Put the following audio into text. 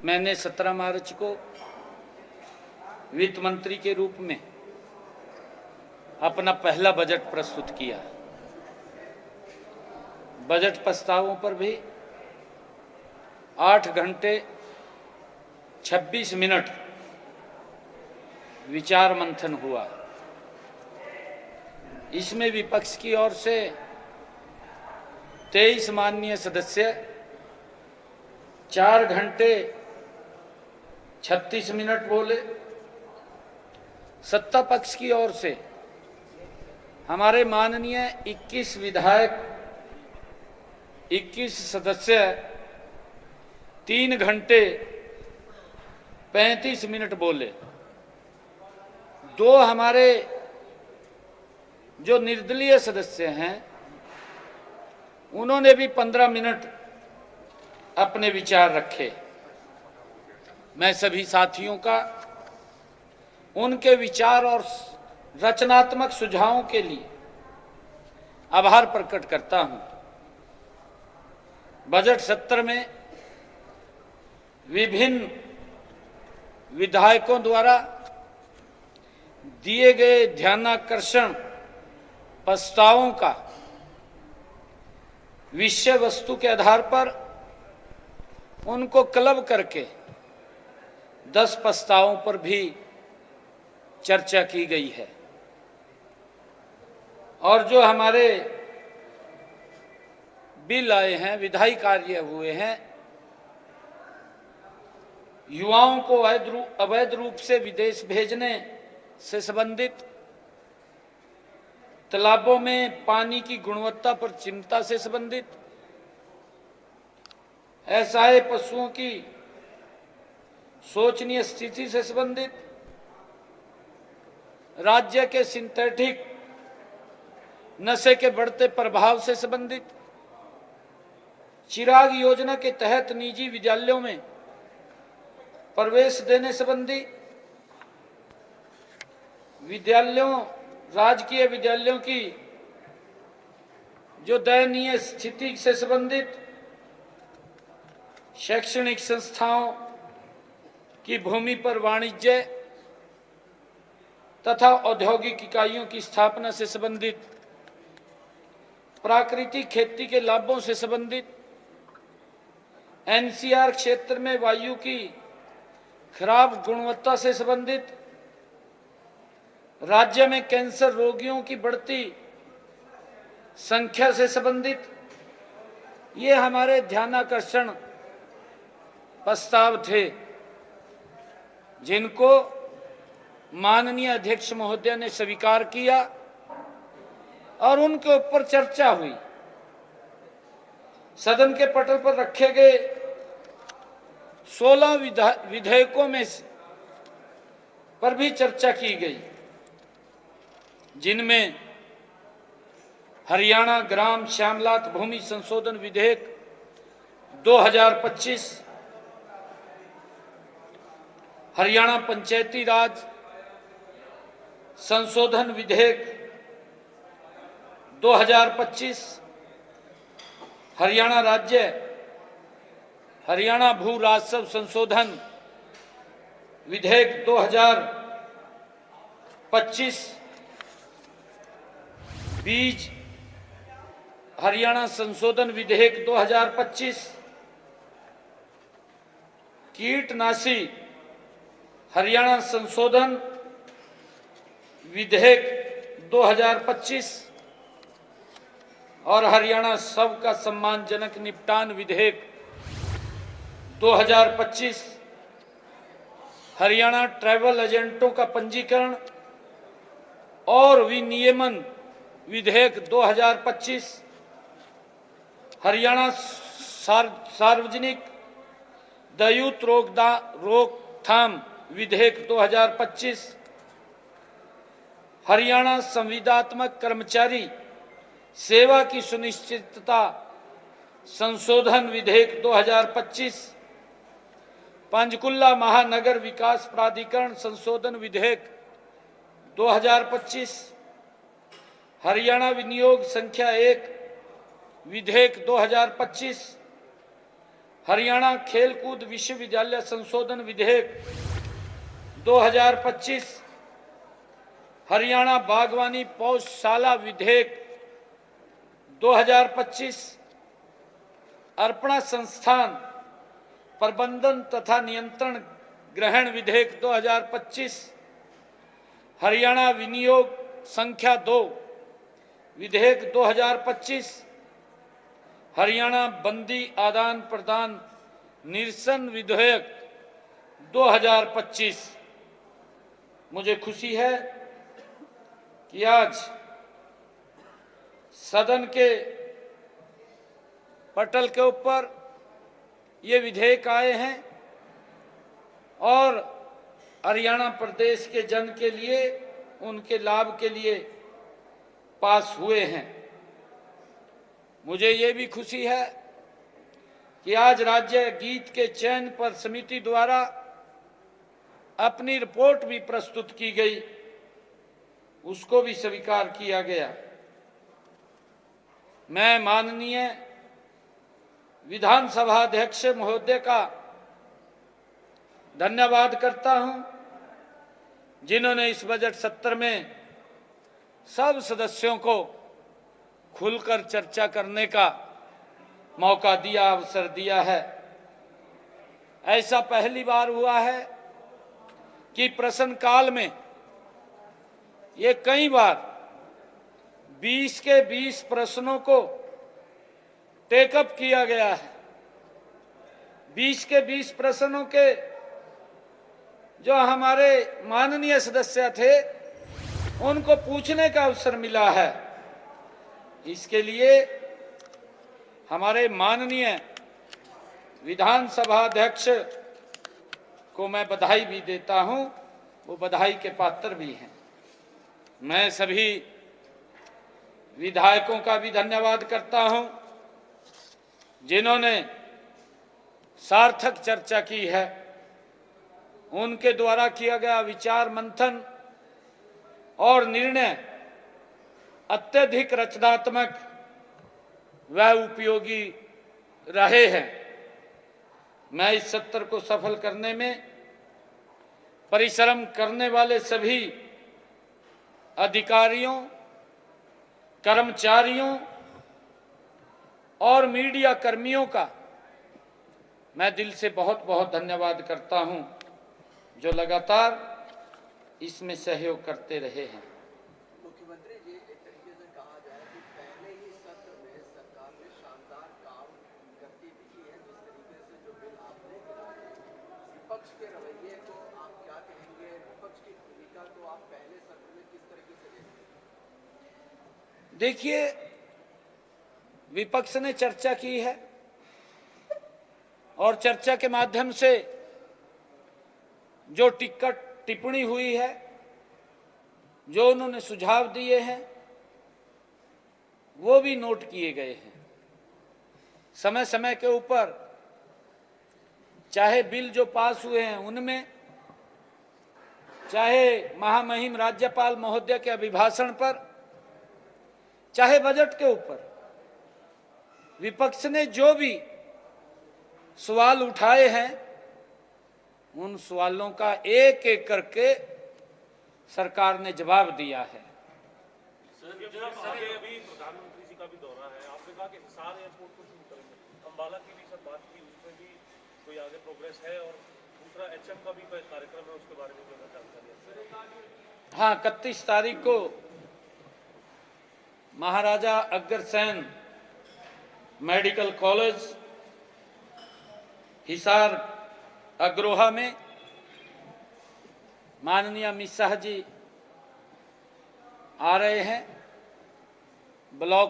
मैंने 17 मार्च को वित्त मंत्री के रूप में अपना पहला बजट प्रस्तुत किया। बजट प्रस्तावों पर भी 8 घंटे 26 मिनट विचार मंथन हुआ। इसमें विपक्ष की ओर से 23 माननीय सदस्य 4 घंटे 36 मिनट बोले। सत्ता पक्ष की ओर से हमारे माननीय 21 विधायक 21 सदस्य 3 घंटे 35 मिनट बोले। 2 हमारे जो निर्दलीय सदस्य हैं उन्होंने भी 15 मिनट अपने विचार रखे। मैं सभी साथियों का उनके विचार और रचनात्मक सुझावों के लिए आभार प्रकट करता हूं। बजट सत्र में विभिन्न विधायकों द्वारा दिए गए ध्यानाकर्षण प्रस्तावों का विषय वस्तु के आधार पर उनको क्लब करके 10 प्रस्तावों पर भी चर्चा की गई है। और जो हमारे बिल आए हैं, विधायी कार्य हुए हैं, युवाओं को अवैध रूप से विदेश भेजने से संबंधित, तालाबों में पानी की गुणवत्ता पर चिंता से संबंधित, असहाय पशुओं की शोचनीय स्थिति से संबंधित, राज्य के सिंथेटिक नशे के बढ़ते प्रभाव से संबंधित, चिराग योजना के तहत निजी विद्यालयों में प्रवेश देने संबंधी, राजकीय विद्यालयों की जो दयनीय स्थिति से संबंधित, शैक्षणिक संस्थाओं की भूमि पर वाणिज्य तथा औद्योगिक इकाइयों की स्थापना से संबंधित, प्राकृतिक खेती के लाभों से संबंधित, एनसीआर क्षेत्र में वायु की खराब गुणवत्ता से संबंधित, राज्य में कैंसर रोगियों की बढ़ती संख्या से संबंधित, ये हमारे ध्यानाकर्षण प्रस्ताव थे जिनको माननीय अध्यक्ष महोदय ने स्वीकार किया और उनके ऊपर चर्चा हुई। सदन के पटल पर रखे गए 16 विधेयकों में पर भी चर्चा की गई, जिनमें हरियाणा ग्राम श्यामलात भूमि संशोधन विधेयक 2025, हरियाणा पंचायती राज संशोधन विधेयक 2025, हरियाणा भू राजस्व संशोधन विधेयक 2025, बीज हरियाणा संशोधन विधेयक 2025, कीटनाशी हरियाणा संशोधन विधेयक 2025 और हरियाणा सबका सम्मानजनक निपटान विधेयक 2025, हरियाणा ट्रैवल एजेंटों का पंजीकरण और विनियमन विधेयक 2025, हरियाणा सार्वजनिक दयूत रोकथाम विधेयक 2025, हरियाणा संविदात्मक कर्मचारी सेवा की सुनिश्चितता संशोधन विधेयक 2025, पंचकुला महानगर विकास प्राधिकरण संशोधन विधेयक 2025, हरियाणा विनियोग संख्या 1 विधेयक 2025, हरियाणा खेलकूद विश्वविद्यालय संशोधन विधेयक 2025, हरियाणा बागवानी पौधशाला विधेयक 2025, अर्पणा संस्थान प्रबंधन तथा नियंत्रण ग्रहण विधेयक 2025, हरियाणा विनियोग संख्या 2 विधेयक 2025, हरियाणा बंदी आदान प्रदान निरसन विधेयक 2025। मुझे खुशी है कि आज सदन के पटल के ऊपर ये विधेयक आए हैं और हरियाणा प्रदेश के जन के लिए, उनके लाभ के लिए पास हुए हैं। मुझे ये भी खुशी है कि आज राज्य गीत के चयन पर समिति द्वारा अपनी रिपोर्ट भी प्रस्तुत की गई, उसको भी स्वीकार किया गया। मैं माननीय विधानसभा अध्यक्ष महोदय का धन्यवाद करता हूं, जिन्होंने इस बजट सत्र में सब सदस्यों को खुलकर चर्चा करने का मौका दिया, अवसर दिया है। ऐसा पहली बार हुआ है कि प्रश्नकाल में ये कई बार 20 के 20 प्रश्नों को टेकअप किया गया है। 20 के 20 प्रश्नों के जो हमारे माननीय सदस्य थे, उनको पूछने का अवसर मिला है। इसके लिए हमारे माननीय विधानसभा अध्यक्ष को मैं बधाई भी देता हूं, वो बधाई के पात्र भी हैं। मैं सभी विधायकों का भी धन्यवाद करता हूं, जिन्होंने सार्थक चर्चा की है। उनके द्वारा किया गया विचार मंथन और निर्णय अत्यधिक रचनात्मक व उपयोगी रहे हैं। मैं इस सत्र को सफल करने में परिश्रम करने वाले सभी अधिकारियों, कर्मचारियों और मीडिया कर्मियों का मैं दिल से बहुत बहुत धन्यवाद करता हूं, जो लगातार इसमें सहयोग करते रहे हैं। मुख्यमंत्री जी, एक तरीके से कहा जाए कि पहले ही सत्र में सरकार ने शानदार काम करती दिखी है। जिस तरीके से जो बिल आपने गिराए, विपक्ष के रवैये को आप क्या कहेंगे? विपक्ष की भूमिका को आप पहले सत्र में किस तरीके से देखते हैं? देखिए, विपक्ष ने चर्चा की है और चर्चा के माध्यम से जो टिप्पणी हुई है, जो उन्होंने सुझाव दिए हैं, वो भी नोट किए गए हैं। समय समय के ऊपर चाहे बिल जो पास हुए हैं उनमें, चाहे महामहिम राज्यपाल महोदय के अभिभाषण पर, चाहे बजट के ऊपर, विपक्ष ने जो भी सवाल उठाए हैं, उन सवालों का एक एक करके सरकार ने जवाब दिया है। अभी प्रधानमंत्री जी का भी दौरा है, आपने कहा कि हिसार एयरपोर्ट को शुरू करेंगे, अंबाला की भी सब बात की, उसमें भी कोई आगे प्रोग्रेस है? और दूसरा एचएम का भी कोई कार्यक्रम है, उसके बारे में जो जानकारी? हाँ, 31 तारीख को महाराजा अग्रसेन मेडिकल कॉलेज हिसार अग्रोहा में माननीय अमित शाह जी आ रहे हैं। ब्लॉक